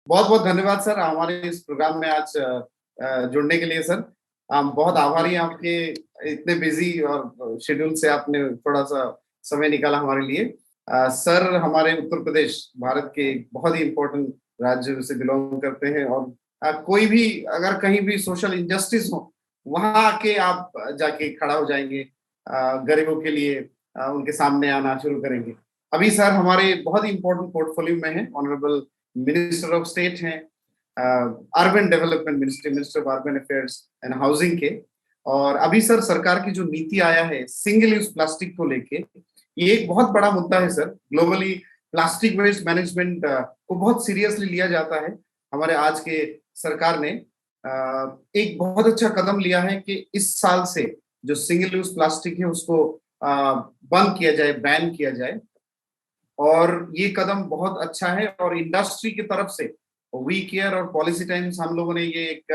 बहुत बहुत धन्यवाद सर हमारे इस प्रोग्राम में आज जुड़ने के लिए सर। हम बहुत आभारी हैं आपके। इतने बिजी और शेड्यूल से आपने थोड़ा सा समय निकाला हमारे लिए। सर हमारे उत्तर प्रदेश भारत के एक बहुत ही इम्पोर्टेंट राज्य से बिलोंग करते हैं और कोई भी अगर कहीं भी सोशल इंजस्टिस हो वहां आके आप जाके खड़ा हो जाएंगे। गरीबों के लिए उनके सामने आना शुरू करेंगे। अभी सर हमारे बहुत ही इम्पोर्टेंट पोर्टफोलियो में है ऑनरेबल मिनिस्टर ऑफ स्टेट हैं urban development ministry, minister of urban affairs and housing के। और अभी सर सरकार की जो नीति आया है सिंगल यूज प्लास्टिक को लेके, ये एक बहुत बड़ा मुद्दा है sir. Globally plastic waste management को बहुत सीरियसली लिया जाता है। हमारे आज के सरकार ने एक बहुत अच्छा कदम लिया है कि इस साल से जो सिंगल यूज प्लास्टिक है उसको बंद किया जाए, बैन किया जाए। और ये कदम बहुत अच्छा है और इंडस्ट्री की तरफ से वी केयर और पॉलिसी टाइम्स हम लोगों ने ये एक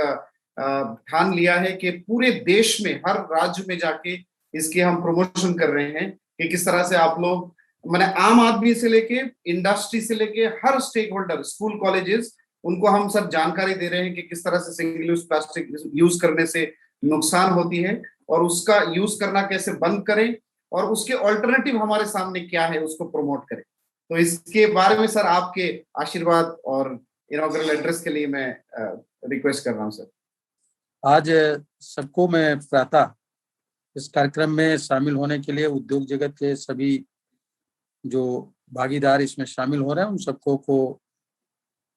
ठान लिया है कि पूरे देश में हर राज्य में जाके इसके हम प्रमोशन कर रहे हैं कि किस तरह से आप लोग मैंने आम आदमी से लेके इंडस्ट्री से लेके हर स्टेक होल्डर, स्कूल कॉलेजेस, उनको हम सब जानकारी दे रहे हैं कि किस तरह से सिंगल यूज प्लास्टिक यूज करने से नुकसान होती है और उसका यूज करना कैसे बंद करें और उसके ऑल्टरनेटिव हमारे सामने क्या है उसको प्रमोट करें। तो इसके बारे में सर आपके आशीर्वाद और इनॉग्रल एड्रेस के लिए मैं रिक्वेस्ट कर रहा हूं सर। आज सबको मैं प्रातः इस कार्यक्रम में शामिल होने के लिए उद्योग जगत के सभी जो भागीदार इसमें शामिल हो रहे हैं उन सबको को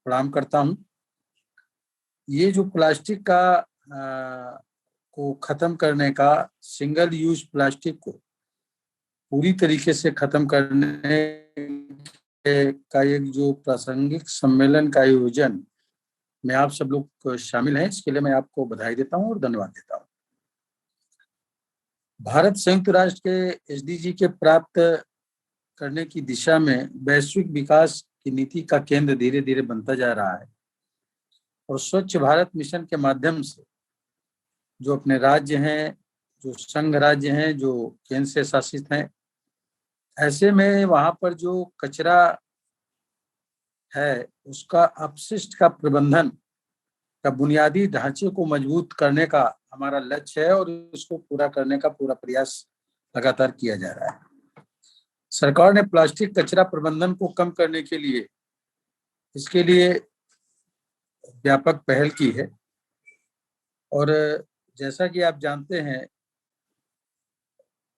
प्रणाम करता हूं। ये जो प्लास्टिक का को खत्म करने का, सिंगल यूज प्लास्टिक को पूरी तरीके से खत्म करने का एक जो प्रासंगिक सम्मेलन का आयोजन में आप सब लोग शामिल हैं, इसके लिए मैं आपको बधाई देता हूं और धन्यवाद देता हूं। भारत संयुक्त राष्ट्र के एसडीजी के प्राप्त करने की दिशा में वैश्विक विकास की नीति का केंद्र धीरे धीरे बनता जा रहा है और स्वच्छ भारत मिशन के माध्यम से जो अपने राज्य हैं, जो संघ राज्य हैं, जो केंद्र से शासित हैं, ऐसे में वहां पर जो कचरा है उसका अपशिष्ट का प्रबंधन का बुनियादी ढांचे को मजबूत करने का हमारा लक्ष्य है और इसको पूरा करने का पूरा प्रयास लगातार किया जा रहा है। सरकार ने प्लास्टिक कचरा प्रबंधन को कम करने के लिए इसके लिए व्यापक पहल की है और जैसा कि आप जानते हैं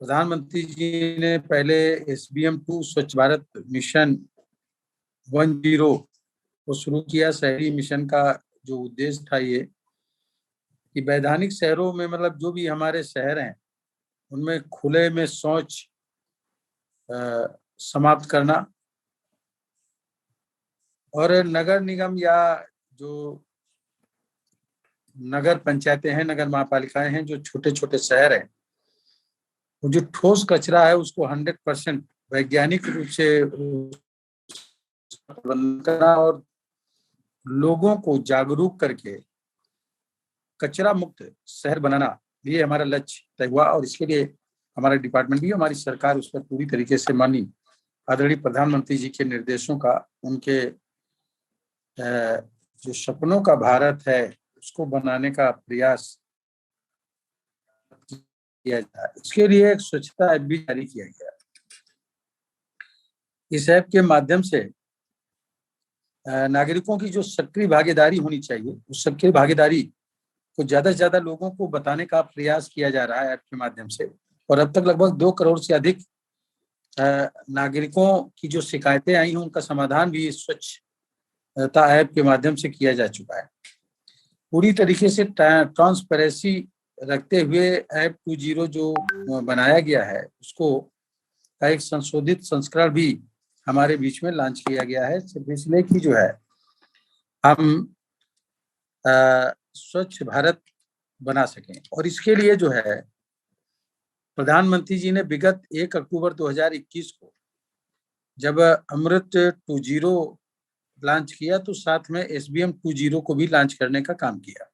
प्रधानमंत्री जी ने पहले SBM2 स्वच्छ भारत मिशन 10 को शुरू किया। शहरी मिशन का जो उद्देश्य था ये कि वैधानिक शहरों में, मतलब जो भी हमारे शहर हैं उनमें खुले में शौच समाप्त करना और नगर निगम या जो नगर पंचायतें हैं, नगर महापालिकाएं हैं, जो छोटे छोटे शहर हैं, वो जो ठोस कचरा है उसको 100% वैज्ञानिक रूप से प्रबंधन करना और लोगों को जागरूक करके कचरा मुक्त शहर बनाना भी हमारा लक्ष्य तय हुआ और इसके लिए हमारा डिपार्टमेंट भी, हमारी सरकार उस पर पूरी तरीके से मानी। आदरणीय प्रधानमंत्री जी के निर्देशों का, उनके जो सपनों का भारत है उसको बनाने का प्रयास किया जाए। इसके लिए एक स्वच्छता ऐप भी जारी किया गया। इस ऐप के माध्यम से नागरिकों की जो सक्रिय भागीदारी होनी चाहिए, उस सक्रिय भागीदारी को ज्यादा से ज्यादा लोगों को बताने का प्रयास किया जा रहा है ऐप के माध्यम से और अब तक लगभग 2 करोड़ से अधिक नागरिकों की जो शिकायतें आई हैं उनका समाधान भी स्वच्छता ऐप के माध्यम से किया जा चुका है। पूरी तरीके से ट्रांसपेरेंसी रखते हुए ऐप 2.0 जो बनाया गया है उसको का एक संशोधित संस्करण भी हमारे बीच में लॉन्च किया गया है, सिर्फ इसलिए कि जो है हम स्वच्छ भारत बना सकें। और इसके लिए जो है प्रधानमंत्री जी ने विगत 1 अक्टूबर 2021 को जब अमृत 2.0 लॉन्च किया तो साथ में SBM 2.0 को भी लॉन्च करने का काम किया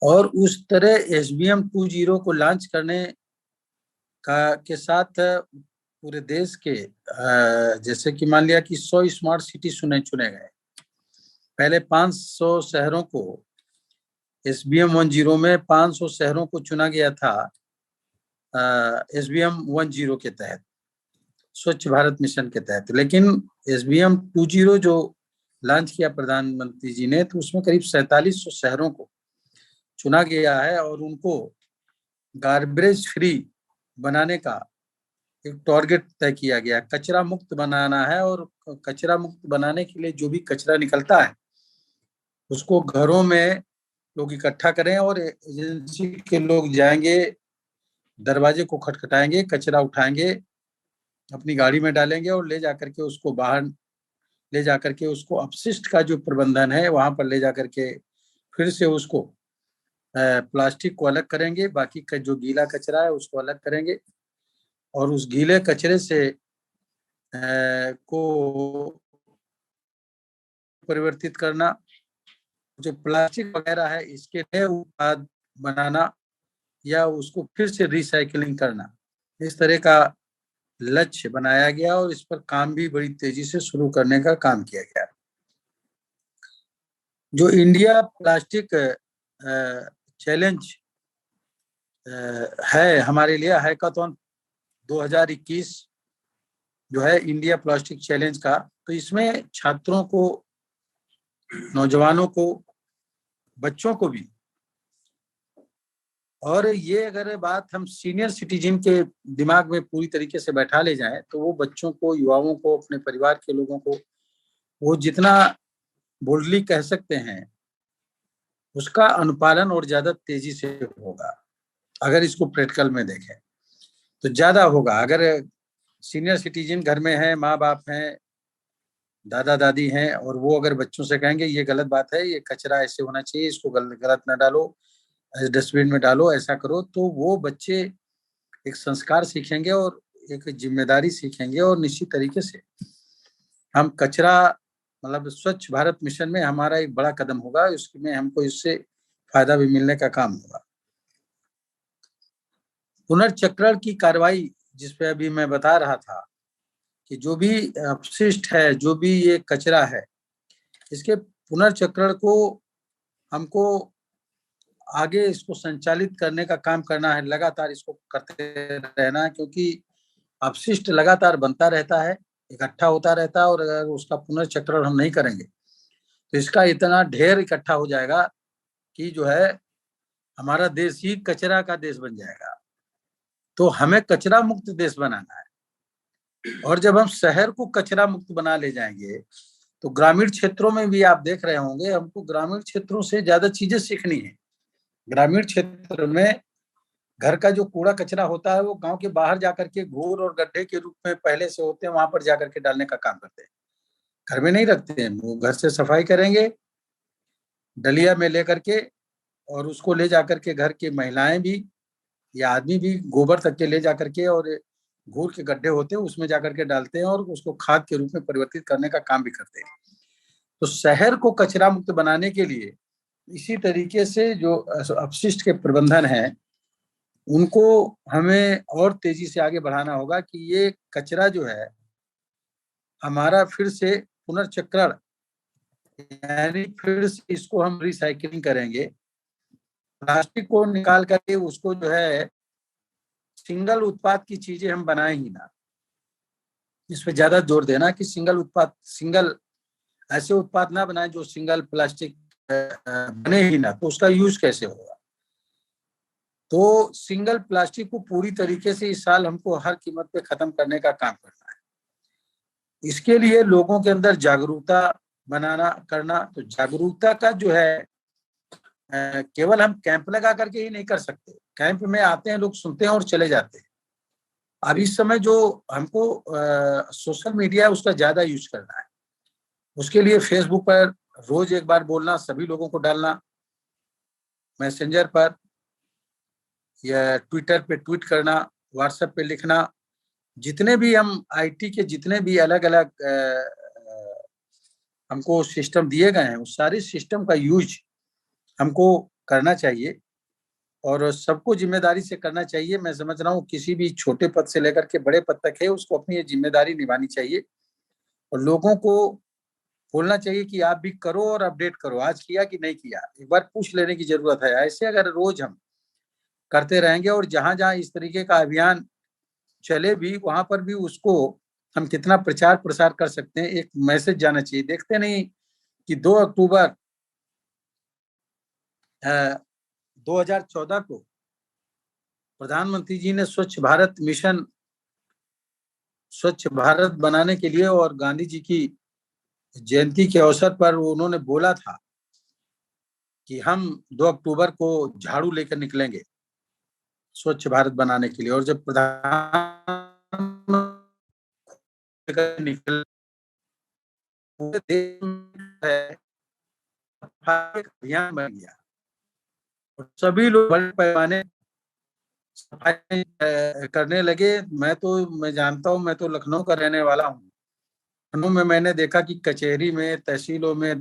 और उस तरह SBM 2.0 को लॉन्च करने का के साथ पूरे देश के जैसे कि मान लिया कि 100 स्मार्ट सिटी चुने गए पहले 500 शहरों को SBM 10 में 500 शहरों को चुना गया था SBM 10 के तहत, स्वच्छ भारत मिशन के तहत। लेकिन SBM 20 जो लॉन्च किया प्रधानमंत्री जी ने, तो उसमें करीब 4700 शहरों को चुना गया है और उनको गार्बेज फ्री बनाने का एक टारगेट तय किया गया। कचरा मुक्त बनाना है और कचरा मुक्त बनाने के लिए जो भी कचरा निकलता है उसको घरों में लोग इकट्ठा करें और एजेंसी के लोग जाएंगे, दरवाजे को खटखटाएंगे, कचरा उठाएंगे, अपनी गाड़ी में डालेंगे और ले जाकर के उसको बाहर ले जाकर के उसको अपशिष्ट का जो प्रबंधन है वहां पर ले जाकर के फिर से उसको प्लास्टिक को अलग करेंगे, बाकी का जो गीला कचरा है उसको अलग करेंगे और उस गीले कचरे से को परिवर्तित करना, जो प्लास्टिक वगैरह है इसके नए उत्पाद बनाना या उसको फिर से रिसाइकलिंग करना, इस तरह का लक्ष्य बनाया गया और इस पर काम भी बड़ी तेजी से शुरू करने का काम किया गया। जो इंडिया प्लास्टिक चैलेंज है हमारे लिए, हैकाथॉन 2021 जो है इंडिया प्लास्टिक चैलेंज का, तो इसमें छात्रों को, नौजवानों को, बच्चों को भी, और ये अगर बात हम सीनियर सिटीजन के दिमाग में पूरी तरीके से बैठा ले जाएं तो वो बच्चों को, युवाओं को, अपने परिवार के लोगों को वो जितना बोल्डली कह सकते हैं उसका अनुपालन और ज्यादा तेजी से होगा। अगर इसको प्रैक्टिकल में देखें तो ज्यादा होगा। अगर सीनियर सिटीजन घर में है, माँ बाप हैं, दादा दादी हैं, और वो अगर बच्चों से कहेंगे ये गलत बात है, ये कचरा ऐसे होना चाहिए, इसको गलत ना डालो, डस्टबिन में डालो, ऐसा करो, तो वो बच्चे एक संस्कार सीखेंगे और एक जिम्मेदारी सीखेंगे और निश्चित तरीके से हम कचरा मतलब स्वच्छ भारत मिशन में हमारा एक बड़ा कदम होगा, उसमें हमको इससे फायदा भी मिलने का काम होगा। पुनर्चक्रण की कार्रवाई जिस पे अभी मैं बता रहा था कि जो भी अपशिष्ट है, जो भी ये कचरा है, इसके पुनर्चक्रण को हमको आगे इसको संचालित करने का काम करना है, लगातार इसको करते रहना, क्योंकि अपशिष्ट लगातार बनता रहता है, इकट्ठा होता रहता है, और अगर उसका पुनर्चक्रण हम नहीं करेंगे तो इसका इतना ढेर इकट्ठा हो जाएगा कि जो है हमारा देश ही कचरा का देश बन जाएगा। तो हमें कचरा मुक्त देश बनाना है, और जब हम शहर को कचरा मुक्त बना ले जाएंगे तो ग्रामीण क्षेत्रों में भी आप देख रहे होंगे, हमको ग्रामीण क्षेत्रों से ज्यादा चीजें सीखनी है। ग्रामीण क्षेत्र में घर का जो कूड़ा कचरा होता है वो गांव के बाहर जाकर के घूर और गड्ढे के रूप में पहले से होते हैं, वहां पर जाकर के डालने का काम करते हैं, घर में नहीं रखते हैं। वो घर से सफाई करेंगे डलिया में लेकर के, और उसको ले जाकर के घर की महिलाएं भी या आदमी भी गोबर तक के ले जाकर के और घूर के गड्ढे होते हैं उसमें जाकर के डालते हैं और उसको खाद के रूप में परिवर्तित करने का काम भी करते हैं। तो शहर को कचरा मुक्त बनाने के लिए इसी तरीके से जो अपशिष्ट के प्रबंधन है उनको हमें और तेजी से आगे बढ़ाना होगा कि ये कचरा जो है हमारा फिर से पुनर्चक्रण, यानी फिर से इसको हम रिसाइकलिंग करेंगे। प्लास्टिक को निकाल करके उसको जो है सिंगल उत्पाद की चीजें हम बनाए ही ना, इस पे ज्यादा जोर देना कि सिंगल ऐसे उत्पाद ना बनाए जो सिंगल प्लास्टिक बने ही ना, तो उसका यूज कैसे होगा। तो सिंगल प्लास्टिक को पूरी तरीके से इस साल हमको हर कीमत पे खत्म करने का काम करना है। इसके लिए लोगों के अंदर जागरूकता करना, तो जागरूकता का जो है केवल हम कैंप लगा करके ही नहीं कर सकते। कैंप में आते हैं लोग, सुनते हैं और चले जाते हैं। अब इस समय जो हमको सोशल मीडिया है उसका ज्यादा यूज करना है। उसके लिए फेसबुक पर रोज एक बार बोलना, सभी लोगों को डालना, मैसेंजर पर या ट्विटर पे ट्वीट करना, व्हाट्सएप पे लिखना, जितने भी हम आईटी के जितने भी अलग अलग हमको सिस्टम दिए गए हैं उस सारे सिस्टम का यूज हमको करना चाहिए और सबको जिम्मेदारी से करना चाहिए। मैं समझ रहा हूँ किसी भी छोटे पद से लेकर के बड़े पद तक है उसको अपनी ये जिम्मेदारी निभानी चाहिए और लोगों को बोलना चाहिए कि आप भी करो और अपडेट करो, आज किया कि नहीं किया, एक बार पूछ लेने की जरूरत है। ऐसे अगर रोज हम करते रहेंगे और जहां जहां इस तरीके का अभियान चले भी वहां पर भी उसको हम कितना प्रचार प्रसार कर सकते हैं, एक मैसेज जाना चाहिए। देखते नहीं कि 2 अक्टूबर 2014 को प्रधानमंत्री जी ने स्वच्छ भारत मिशन, स्वच्छ भारत बनाने के लिए और गांधी जी की जयंती के अवसर पर उन्होंने बोला था कि हम 2 अक्टूबर को झाड़ू लेकर निकलेंगे स्वच्छ भारत बनाने के लिए। और जब प्रधानमंत्री निकल पूरे देश में अभियान बन गया और सभी लोग बड़े पैमाने सफाई करने लगे। मैं जानता हूँ, मैं तो लखनऊ का रहने वाला हूँ। लखनऊ में मैंने देखा कि कचहरी में, तहसीलों में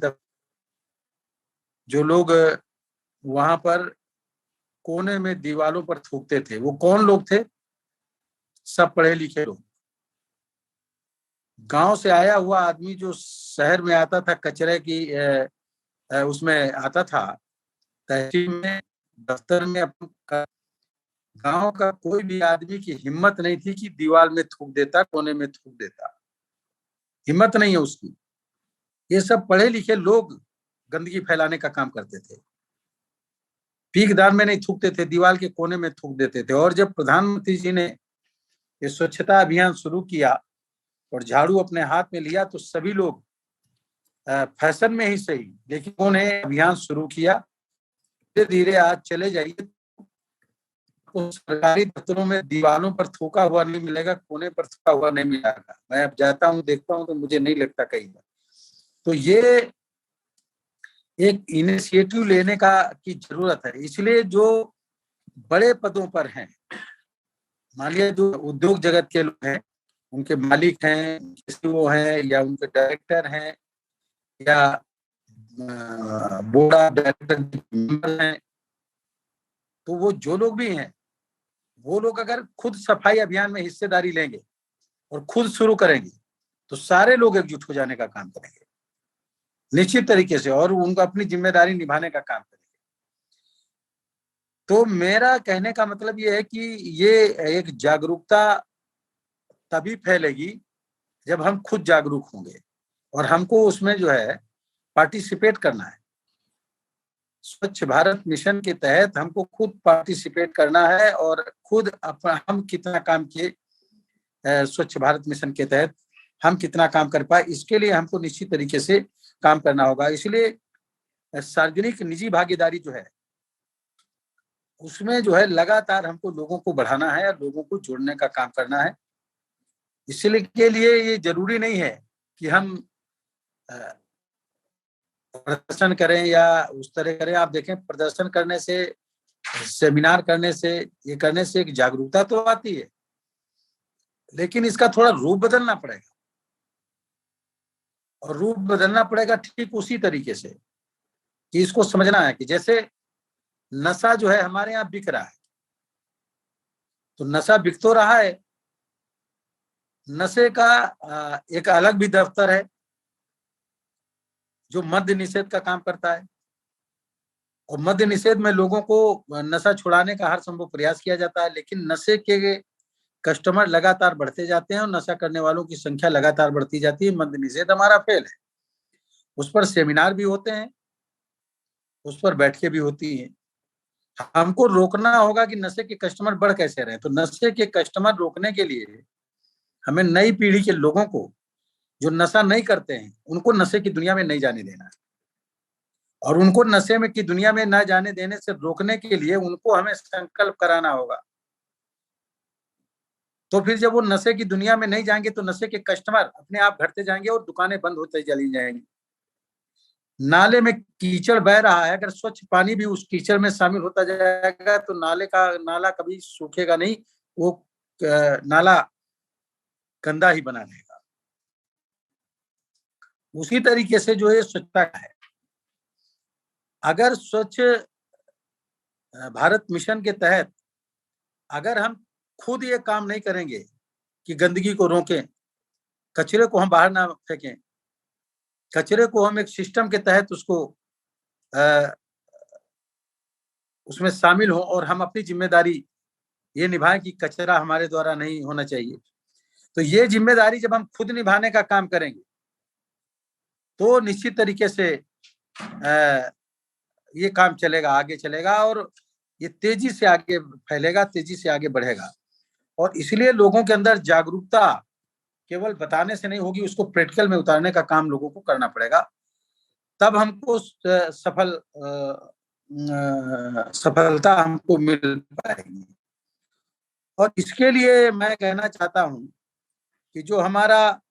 जो लोग वहां पर कोने में दीवारों पर थूकते थे, वो कौन लोग थे? सब पढ़े लिखे लोग। गांव से आया हुआ आदमी जो शहर में आता था, कचरे की उसमें आता था, तहसील में, दफ्तर में, गांव का कोई भी आदमी की हिम्मत नहीं थी कि दीवार में थूक देता, कोने में थूक देता, हिम्मत नहीं है उसकी। ये सब पढ़े लिखे लोग गंदगी फैलाने का काम करते थे, पीकदार में नहीं थूकते थे, दीवार के कोने में थूक देते थे। और जब प्रधानमंत्री जी ने ये स्वच्छता अभियान शुरू किया और झाड़ू अपने हाथ में लिया तो सभी लोग फैशन में ही सही, लेकिन उन्होंने अभियान शुरू किया। धीरे धीरे आज चले जाइए तो सरकारी दफ्तरों में दीवारों पर थूका हुआ नहीं मिलेगा, कोने पर थूका हुआ नहीं मिलेगा। मैं अब जाता हूँ, देखता हूँ, तो मुझे नहीं लगता कई बार। तो ये एक इनिशिएटिव लेने का की जरूरत है। इसलिए जो बड़े पदों पर हैं, मान लिया जो उद्योग जगत के लोग हैं, उनके मालिक हैं, सीईओ हैं, या उनके डायरेक्टर हैं, या बोर्ड ऑफ डायरेक्टर मेंबर हैं, तो वो जो लोग भी हैं, वो लोग अगर खुद सफाई अभियान में हिस्सेदारी लेंगे और खुद शुरू करेंगे तो सारे लोग एकजुट हो जाने का काम करेंगे निश्चित तरीके से, और उनको अपनी जिम्मेदारी निभाने का काम करेंगे। तो मेरा कहने का मतलब ये है कि ये एक जागरूकता तभी फैलेगी जब हम खुद जागरूक होंगे, और हमको उसमें जो है पार्टिसिपेट करना है। स्वच्छ भारत मिशन के तहत हमको खुद पार्टिसिपेट करना है और खुद हम कितना काम किए स्वच्छ भारत मिशन के तहत, हम कितना काम कर पाए, इसके लिए हमको निश्चित तरीके से काम करना होगा। इसलिए सार्वजनिक निजी भागीदारी जो है उसमें जो है लगातार हमको लोगों को बढ़ाना है और लोगों को जोड़ने का काम करना है। इसलिए के लिए ये जरूरी नहीं है कि हम प्रदर्शन करें या उस तरह करें। आप देखें, प्रदर्शन करने से, सेमिनार करने से, ये करने से एक जागरूकता तो आती है, लेकिन इसका थोड़ा रूप बदलना पड़ेगा। और रूप बदलना पड़ेगा ठीक उसी तरीके से कि इसको समझना है कि जैसे नशा जो है हमारे यहाँ बिक रहा है, तो नशा बिक तो रहा है, नशे का एक अलग भी दफ्तर है जो मद्य निषेध का काम करता है, और मद्य निषेध में लोगों को नशा छुड़ाने का हर संभव प्रयास किया जाता है। लेकिन नशे के कस्टमर लगातार बढ़ते जाते हैं और नशा करने वालों की संख्या लगातार बढ़ती जाती है। मद्य निषेध हमारा फेल है, उस पर सेमिनार भी होते हैं, उस पर बैठकें भी होती हैं। हमको रोकना होगा कि नशे के कस्टमर बढ़ कैसे रहे। तो नशे के कस्टमर रोकने के लिए हमें नई पीढ़ी के लोगों को जो नशा नहीं करते हैं उनको नशे की दुनिया में नहीं जाने देना है, और उनको नशे में की दुनिया में न जाने देने से रोकने के लिए उनको हमें संकल्प कराना होगा। तो फिर जब वो नशे की दुनिया में नहीं जाएंगे तो नशे के कस्टमर अपने आप घटते जाएंगे और दुकानें बंद होते चली जाएंगी। नाले में कीचड़ बह रहा है, अगर स्वच्छ पानी भी उस कीचड़ में शामिल होता जाएगा तो नाला कभी सूखेगा नहीं, वो नाला गंदा ही बना रहेगा। उसी तरीके से जो है स्वच्छता है, अगर स्वच्छ भारत मिशन के तहत अगर हम खुद ये काम नहीं करेंगे कि गंदगी को रोकें, कचरे को हम बाहर ना फेंकें, कचरे को हम एक सिस्टम के तहत उसको उसमें शामिल हो और हम अपनी जिम्मेदारी ये निभाएं कि कचरा हमारे द्वारा नहीं होना चाहिए। तो ये जिम्मेदारी जब हम खुद निभाने का काम करेंगे तो निश्चित तरीके से ये काम चलेगा, आगे चलेगा और ये तेजी से आगे फैलेगा, तेजी से आगे बढ़ेगा। और इसलिए लोगों के अंदर जागरूकता केवल बताने से नहीं होगी, उसको प्रैक्टिकल में उतारने का काम लोगों को करना पड़ेगा, तब हमको सफलता हमको मिल पाएगी। और इसके लिए मैं कहना चाहता हूं कि जो हमारा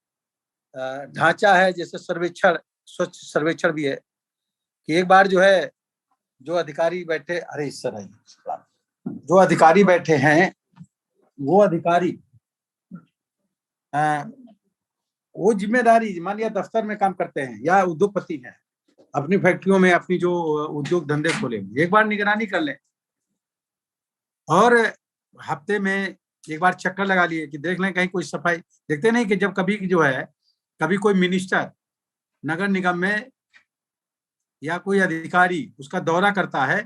ढांचा है, जैसे सर्वेक्षण, स्वच्छ सर्वेक्षण भी है कि एक बार जो है जो अधिकारी बैठे, अरे इस तरह जो अधिकारी बैठे हैं वो अधिकारी वो जिम्मेदारी, मान लिया दफ्तर में काम करते हैं या उद्योगपति हैं, अपनी फैक्ट्रियों में अपनी जो उद्योग धंधे खोले, एक बार निगरानी कर लें और हफ्ते में एक बार चक्कर लगा लिए कि देख लें कहीं कोई सफाई। देखते नहीं कि जब कभी जो है, कभी कोई मिनिस्टर नगर निगम में या कोई अधिकारी उसका दौरा करता है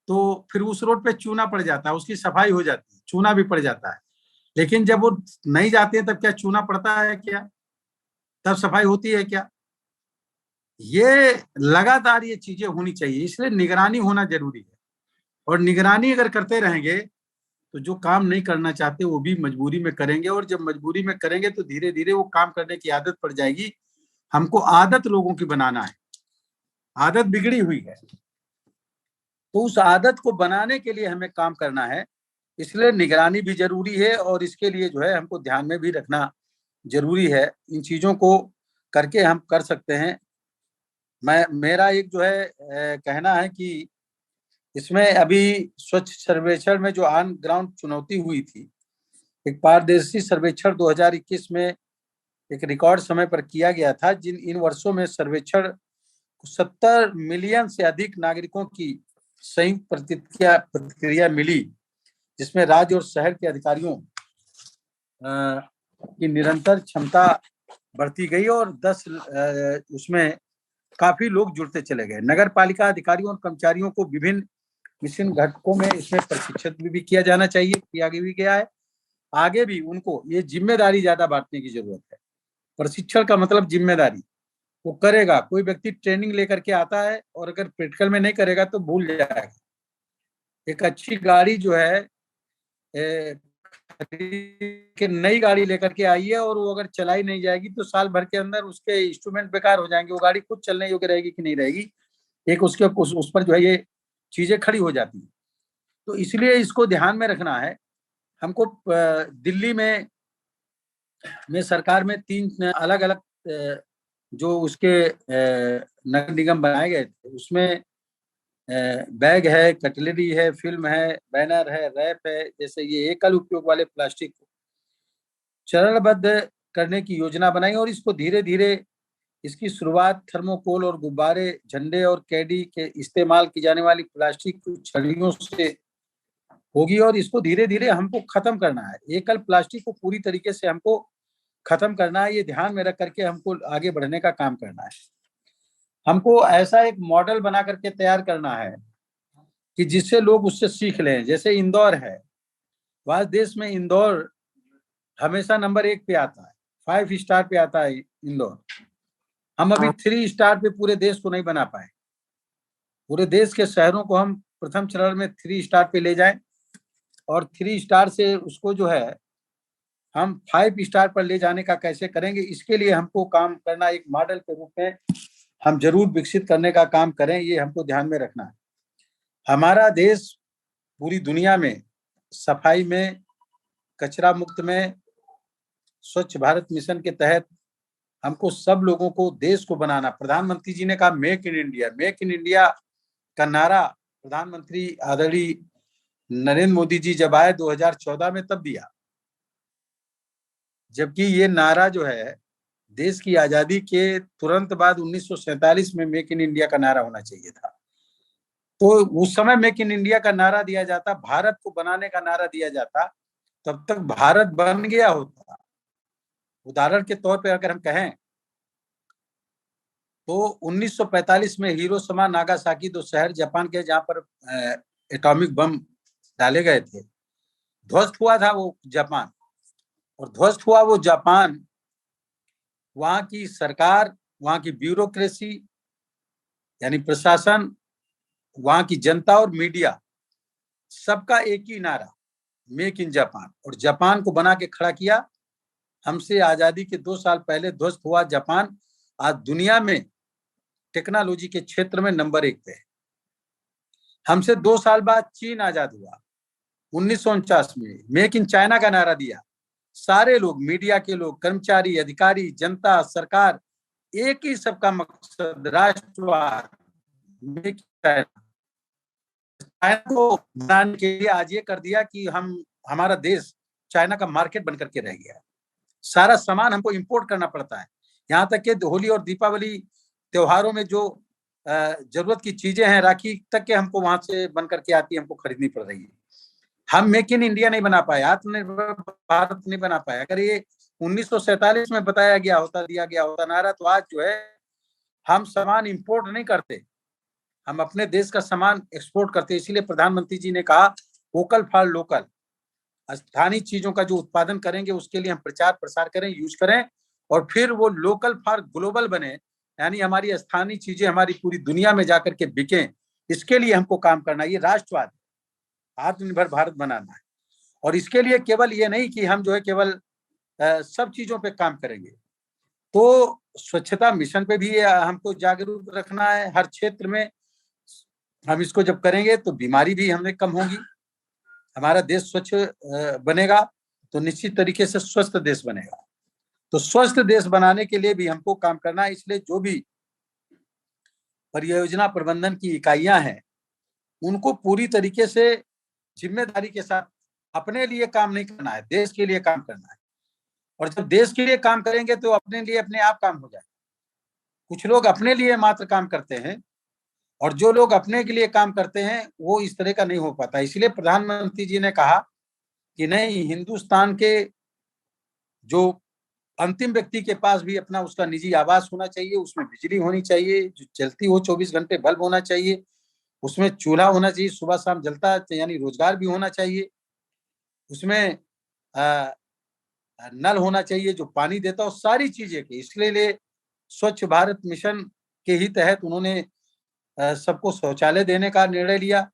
तो फिर उस रोड पे चूना पड़ जाता है, उसकी सफाई हो जाती है, चूना भी पड़ जाता है। लेकिन जब वो नहीं जाते हैं तब क्या चूना पड़ता है क्या? तब सफाई होती है क्या? ये लगातार ये चीजें होनी चाहिए, इसलिए निगरानी होना जरूरी है। और निगरानी अगर करते रहेंगे तो जो काम नहीं करना चाहते वो भी मजबूरी में करेंगे, और जब मजबूरी में करेंगे तो धीरे धीरे वो काम करने की आदत पड़ जाएगी। हमको आदत लोगों की बनाना है, आदत बिगड़ी हुई है, तो उस आदत को बनाने के लिए हमें काम करना है। इसलिए निगरानी भी जरूरी है और इसके लिए जो है हमको ध्यान में भी रखना जरूरी है। इन चीजों को करके हम कर सकते हैं। मेरा एक जो है कहना है कि इसमें अभी स्वच्छ सर्वेक्षण में जो ऑन ग्राउंड चुनौती हुई थी, एक पारदर्शी सर्वेक्षण 2021 में एक रिकॉर्ड समय पर किया गया था। जिन इन वर्षों में सर्वेक्षण 70 मिलियन से अधिक नागरिकों की संयुक्त प्रतिक्रिया मिली, जिसमें राज्य और शहर के अधिकारियों की निरंतर क्षमता बढ़ती गई और 10 उसमें काफी लोग जुड़ते चले गए। नगर पालिका अधिकारियों और कर्मचारियों को विभिन्न मिशन घटकों में इसमें प्रशिक्षित भी किया जाना चाहिए, किया भी गया है। आगे भी उनको ये जिम्मेदारी ज्यादा बांटने की जरूरत है। प्रशिक्षण का मतलब जिम्मेदारी, वो करेगा। कोई व्यक्ति ट्रेनिंग लेकर के आता है और अगर प्रैक्टिकल में नहीं करेगा तो भूल जाएगा। एक अच्छी गाड़ी जो है कि नई गाड़ी लेकर के आई है और वो अगर चलाई नहीं जाएगी तो साल भर के अंदर उसके इंस्ट्रूमेंट बेकार हो जाएंगे, वो गाड़ी खुद चलने योग्य रहेगी कि नहीं रहेगी, एक उसके उस पर जो है ये चीजें खड़ी हो जाती है। तो इसलिए इसको ध्यान में रखना है हमको। दिल्ली में सरकार में 3 अलग अलग जो उसके नगर निगम बनाए गए थे, उसमें बैग है, कटलरी है, फिल्म है, बैनर है, रैप है, जैसे ये एकल उपयोग वाले प्लास्टिक को चरणबद्ध करने की योजना बनाई और इसको धीरे धीरे इसकी शुरुआत थर्मोकोल और गुब्बारे, झंडे और कैडी के इस्तेमाल की जाने वाली प्लास्टिक की छड़ियों से होगी और इसको धीरे धीरे हमको खत्म करना है। एकल प्लास्टिक को पूरी तरीके से हमको खत्म करना है, ये ध्यान में रख करके हमको आगे बढ़ने का काम करना है। हमको ऐसा एक मॉडल बना करके तैयार करना है कि जिससे लोग उससे सीख लें। जैसे इंदौर है, वह देश में इंदौर हमेशा नंबर 1 पे आता है, 5 स्टार पे आता है इंदौर। हम अभी 3 स्टार पे पूरे देश को नहीं बना पाए। पूरे देश के शहरों को हम प्रथम चरण में 3 स्टार पे ले जाएं और 3 स्टार से उसको जो है हम 5 स्टार पर ले जाने का कैसे करेंगे, इसके लिए हमको काम करना, एक मॉडल के रूप में हम जरूर विकसित करने का काम करें, ये हमको ध्यान में रखना है। हमारा देश पूरी दुनिया में सफाई में, कचरा मुक्त में, स्वच्छ भारत मिशन के तहत हमको सब लोगों को, देश को बनाना। प्रधानमंत्री जी ने कहा make in India, make in India का नारा प्रधानमंत्री आदरणीय नरेंद्र मोदी जी जब आए 2014 में तब दिया, जबकि ये नारा जो है देश की आजादी के तुरंत बाद 1947 में मेक इन इंडिया का नारा होना चाहिए था। तो उस समय मेक इन इंडिया का नारा दिया जाता, भारत को बनाने का नारा दिया जाता, तब तक भारत बन गया होता। उदाहरण के तौर पर अगर हम कहें तो 1945 में हिरोशिमा नागासाकी 2 शहर जापान के, जहां पर एटॉमिक बम डाले गए थे, ध्वस्त हुआ था वो जापान। और ध्वस्त हुआ वो जापान, वहां की सरकार, वहां की ब्यूरोक्रेसी यानी प्रशासन, वहां की जनता और मीडिया, सबका एक ही नारा, मेक इन जापान। और जापान को बना के खड़ा किया। हमसे आजादी के 2 साल पहले ध्वस्त हुआ जापान आज दुनिया में टेक्नोलॉजी के क्षेत्र में नंबर 1 पे है। हमसे 2 साल बाद चीन आजाद हुआ 1949 में, मेक इन चाइना का नारा दिया। सारे लोग, मीडिया के लोग, कर्मचारी, अधिकारी, जनता, सरकार, एक ही सबका मकसद, राष्ट्रवाद, मेक इन चाइना। चाइना को बनाने के लिए आज ये कर दिया कि हमारा देश चाइना का मार्केट बनकर के रह गया। सारा सामान हमको इंपोर्ट करना पड़ता है। यहाँ तक कि होली और दीपावली त्योहारों में जो जरूरत की चीजें हैं, राखी तक के हमको वहां से बन करके आती है, हमको खरीदनी पड़ रही है। हम मेक इन इंडिया नहीं बना पाए, आत्मनिर्भर भारत नहीं बना पाए। अगर ये 1947 में बताया गया होता, दिया गया होता नारा, तो आज जो है हम सामान इंपोर्ट नहीं करते, हम अपने देश का सामान एक्सपोर्ट करते। इसीलिए प्रधानमंत्री जी ने कहा वोकल फॉर लोकल, स्थानीय चीजों का जो उत्पादन करेंगे उसके लिए हम प्रचार प्रसार करें, यूज करें, और फिर वो लोकल फॉर ग्लोबल बने, यानी हमारी स्थानीय चीजें हमारी पूरी दुनिया में जाकर के बिकें। इसके लिए हमको काम करना है। ये राष्ट्रवाद, आत्मनिर्भर भारत बनाना है। और इसके लिए केवल ये नहीं कि हम जो है केवल सब चीजों पे काम करेंगे, तो स्वच्छता मिशन पे भी हमको जागरूक रखना है। हर क्षेत्र में हम इसको जब करेंगे तो बीमारी भी हमें कम होगी, हमारा देश स्वच्छ बनेगा तो निश्चित तरीके से स्वस्थ देश बनेगा। तो स्वस्थ देश बनाने के लिए भी हमको काम करना है। इसलिए जो भी परियोजना प्रबंधन की इकाइयां हैं, उनको पूरी तरीके से जिम्मेदारी के साथ अपने लिए काम नहीं करना है, देश के लिए काम करना है। और जब देश के लिए काम करेंगे तो अपने लिए अपने आप काम हो जाएगा। कुछ लोग अपने लिए मात्र काम करते हैं, और जो लोग अपने के लिए काम करते हैं वो इस तरह का नहीं हो पाता। इसलिए प्रधानमंत्री जी ने कहा कि नहीं, हिंदुस्तान के जो अंतिम व्यक्ति के पास भी अपना उसका निजी आवास होना चाहिए, उसमें बिजली होनी चाहिए जो चलती हो, 24 घंटे बल्ब होना चाहिए, उसमें चूल्हा होना चाहिए, सुबह शाम जलता है, यानी रोजगार भी होना चाहिए, उसमें नल होना चाहिए जो पानी देता हो, सारी चीजें की। इसलिए स्वच्छ भारत मिशन के ही तहत उन्होंने सबको शौचालय देने का निर्णय लिया,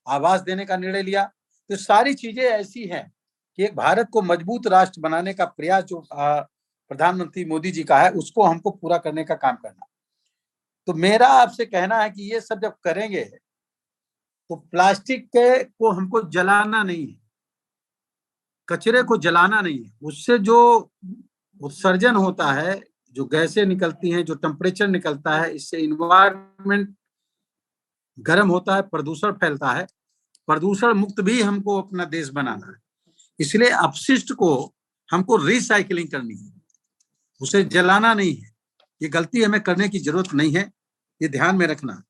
आवास देने का निर्णय लिया। तो सारी चीजें ऐसी हैं कि एक भारत को मजबूत राष्ट्र बनाने का प्रयास जो प्रधानमंत्री मोदी जी का है, उसको हमको पूरा करने का काम करना। तो मेरा आपसे कहना है कि ये सब जब करेंगे तो प्लास्टिक को हमको जलाना नहीं है, कचरे को जलाना नहीं है। उससे जो उत्सर्जन होता है, जो गैसें निकलती हैं, जो टेम्परेचर निकलता है, इससे इन्वायरमेंट गर्म होता है, प्रदूषण फैलता है। प्रदूषण मुक्त भी हमको अपना देश बनाना है। इसलिए अपशिष्ट को हमको रिसाइकलिंग करनी है, उसे जलाना नहीं है। ये गलती हमें करने की जरूरत नहीं है, ये ध्यान में रखना।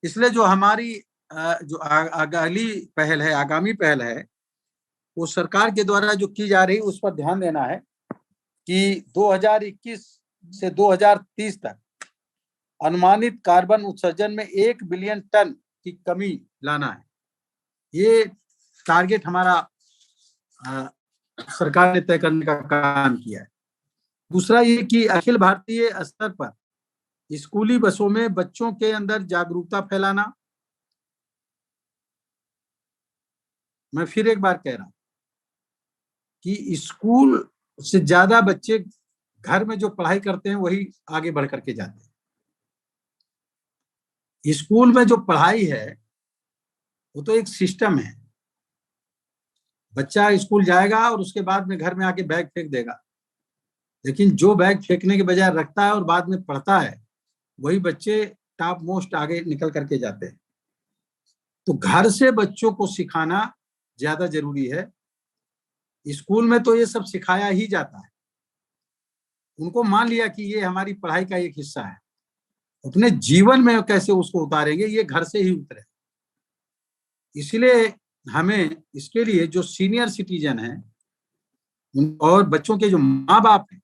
इसलिए जो हमारी जो आगामी पहल है वो सरकार के द्वारा जो की जा रही है, उस पर ध्यान देना है कि 2021 से 2030 तक अनुमानित कार्बन उत्सर्जन में 1 बिलियन टन की कमी लाना है। ये टारगेट हमारा सरकार ने तय करने का काम किया है। दूसरा ये कि अखिल भारतीय स्तर पर स्कूली बसों में बच्चों के अंदर जागरूकता फैलाना। मैं फिर एक बार कह रहा हूं कि स्कूल से ज्यादा बच्चे घर में जो पढ़ाई करते हैं वही आगे बढ़ करके जाते हैं। स्कूल में जो पढ़ाई है वो तो एक सिस्टम है, बच्चा स्कूल जाएगा और उसके बाद में घर में आके बैग फेंक देगा, लेकिन जो बैग फेंकने के बजाय रखता है और बाद में पढ़ता है, वही बच्चे टॉप मोस्ट आगे निकल करके जाते हैं। तो घर से बच्चों को सिखाना ज्यादा जरूरी है। स्कूल में तो ये सब सिखाया ही जाता है, उनको मान लिया कि ये हमारी पढ़ाई का एक हिस्सा है। अपने जीवन में कैसे उसको उतारेंगे, ये घर से ही उतरे। इसलिए हमें इसके लिए जो सीनियर सिटीजन हैं और बच्चों के जो माँ बाप हैं,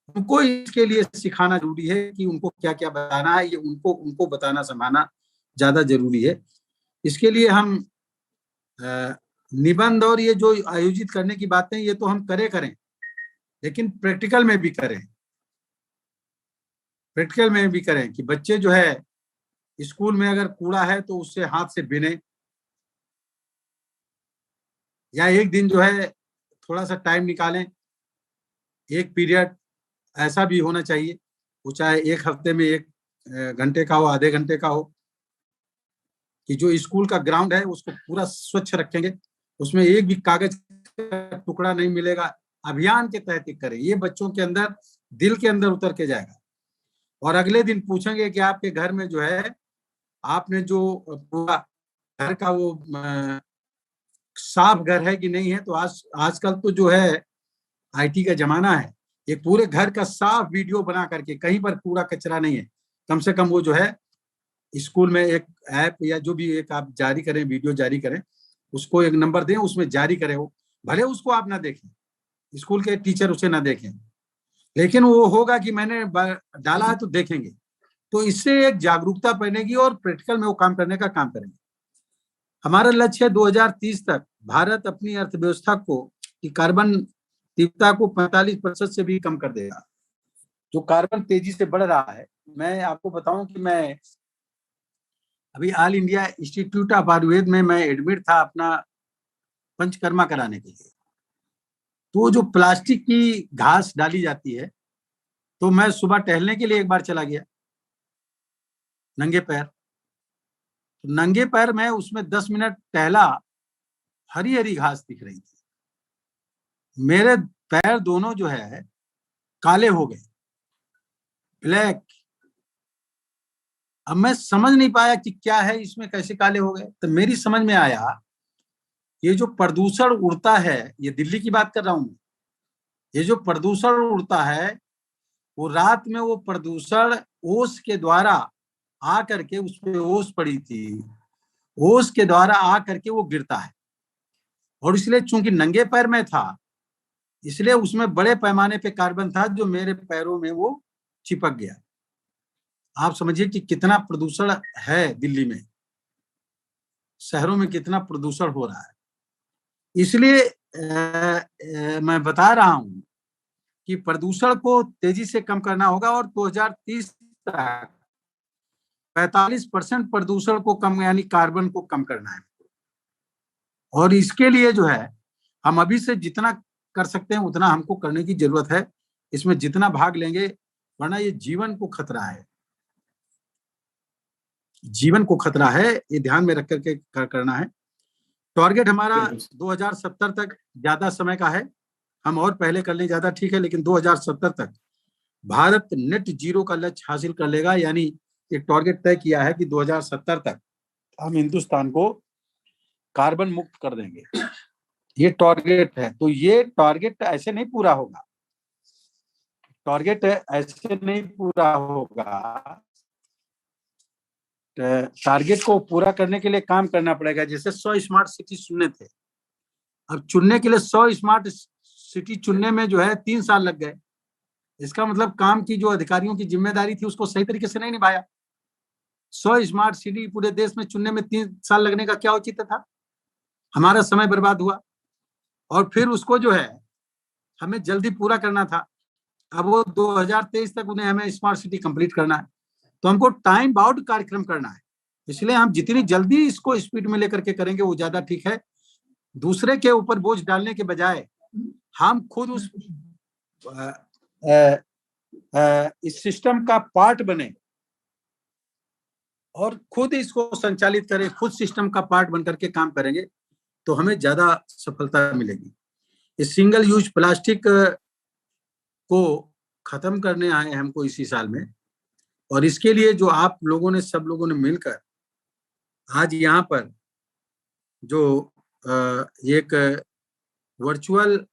उनको इसके लिए सिखाना जरूरी है कि उनको क्या क्या बताना है, ये उनको उनको बताना समझाना ज्यादा जरूरी है। इसके लिए हम निबंध और ये जो आयोजित करने की बातें, ये तो हम करें, लेकिन प्रैक्टिकल में भी करें कि बच्चे जो है स्कूल में अगर कूड़ा है तो उससे हाथ से बिने, या एक दिन जो है थोड़ा सा टाइम निकालें, एक पीरियड ऐसा भी होना चाहिए, वो चाहे एक हफ्ते में 1 घंटे का हो, आधे घंटे का हो, कि जो स्कूल का ग्राउंड है उसको पूरा स्वच्छ रखेंगे, उसमें एक भी कागज का टुकड़ा नहीं मिलेगा। अभियान के तहत करें, ये बच्चों के अंदर, दिल के अंदर उतर के जाएगा। और अगले दिन पूछेंगे कि आपके घर में जो है आपने जो पूरा घर का वो साफ घर है कि नहीं है। तो आजकल तो जो है IT का जमाना है, एक पूरे घर का साफ वीडियो बना करके, कहीं पर कूड़ा कचरा नहीं है, कम से कम वो जो है स्कूल में एक ऐप या जो भी एक आप जारी करें, वीडियो जारी करें, उसको एक नंबर दें, उसमें जारी करें। वो भले उसको आप ना देखें, स्कूल के टीचर उसे ना देखें, लेकिन वो होगा कि मैंने डाला है तो देखेंगे। तो इससे एक जागरूकता बनेगी और प्रैक्टिकल में वो काम करने का काम करेंगे। हमारा लक्ष्य है 2030 तक भारत अपनी अर्थव्यवस्था को की कार्बन तीव्रता को 45% से भी कम कर देगा। जो कार्बन तेजी से बढ़ रहा है, मैं आपको बताऊं कि मैं अभी all India institute of Ayurveda में मैं एडमिट था अपना पंचकर्मा कराने के लिए। तो जो प्लास्टिक की घास डाली जाती है, तो मैं सुबह टहलने के लिए एक बार चला गया नंगे पैर। तो नंगे पैर में उसमें 10 मिनट टहला, हरी हरी घास दिख रही थी, मेरे पैर दोनों जो है काले हो गए, ब्लैक। अब मैं समझ नहीं पाया कि क्या है इसमें, कैसे काले हो गए। तो मेरी समझ में आया, ये जो प्रदूषण उड़ता है, ये दिल्ली की बात कर रहा हूं, ये जो प्रदूषण उड़ता है, वो रात में वो प्रदूषण ओस के द्वारा आ करके, उसमें ओस पड़ी थी, ओस के द्वारा आ करके वो गिरता है। और इसलिए चूंकि नंगे पैर में था, इसलिए उसमें बड़े पैमाने पे कार्बन था जो मेरे पैरों में वो चिपक गया। आप समझिए कि कितना प्रदूषण है दिल्ली में, शहरों में कितना प्रदूषण हो रहा है। इसलिए मैं बता रहा हूं कि प्रदूषण को तेजी से कम करना होगा और 2030 तक 45% प्रदूषण को कम, यानी कार्बन को कम करना है। और इसके लिए जो है हम अभी से जितना कर सकते हैं उतना हमको करने की जरूरत है। इसमें जितना भाग लेंगे, वरना ये जीवन को खतरा है, जीवन को खतरा है, ये ध्यान में रख करके करना है। टारगेट हमारा 2070 तक, ज्यादा समय का है, हम और पहले कर लें ज्यादा ठीक है, लेकिन 2070 तक भारत नेट जीरो का लक्ष्य हासिल कर लेगा। यानी एक टारगेट तय किया है कि 2070 तक हम हिंदुस्तान को कार्बन मुक्त कर देंगे, ये टारगेट है। तो ये टारगेट ऐसे नहीं पूरा होगा, टारगेट ऐसे नहीं पूरा होगा, टारगेट को पूरा करने के लिए काम करना पड़ेगा। जैसे 100 स्मार्ट सिटी चुनने थे, अब चुनने के लिए 100 स्मार्ट सिटी चुनने में जो है 3 साल लग गए। इसका मतलब काम की जो अधिकारियों की जिम्मेदारी थी उसको सही तरीके से नहीं निभाया। 100 स्मार्ट सिटी पूरे देश में चुनने में 3 साल लगने का क्या औचित्य था? हमारा समय बर्बाद हुआ। और फिर उसको जो है हमें जल्दी पूरा करना था, अब वो 2023 तक उन्हें हमें स्मार्ट सिटी कंप्लीट करना है। तो हमको टाइम बाउंड कार्यक्रम करना है, इसलिए हम जितनी जल्दी इसको स्पीड में लेकर के करेंगे वो ज्यादा ठीक है। दूसरे के ऊपर बोझ डालने के बजाय हम खुद उस इस सिस्टम का पार्ट बने और खुद इसको संचालित करें, खुद सिस्टम का पार्ट बनकर के काम करेंगे तो हमें ज्यादा सफलता मिलेगी। इस सिंगल यूज प्लास्टिक को खत्म करने आए हमको इसी साल में, और इसके लिए जो आप लोगों ने, सब लोगों ने मिलकर आज यहाँ पर जो एक वर्चुअल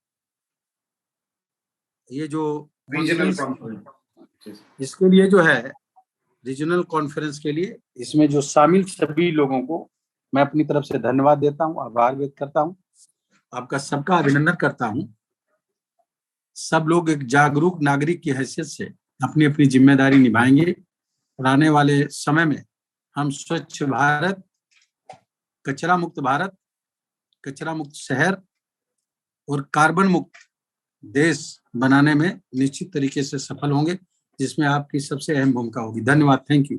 ये जो इसके लिए जो है रीजनल कॉन्फ्रेंस के लिए, इसमें जो शामिल सभी लोगों को मैं अपनी तरफ से धन्यवाद देता हूँ, आभार व्यक्त करता हूँ, आपका सबका अभिनंदन करता हूँ। सब लोग एक जागरूक नागरिक की हैसियत से अपनी अपनी जिम्मेदारी निभाएंगे और आने वाले समय में हम स्वच्छ भारत, कचरा मुक्त शहर और कार्बन मुक्त देश बनाने में निश्चित तरीके से सफल होंगे, जिसमें आपकी सबसे अहम भूमिका होगी। धन्यवाद। Thank you.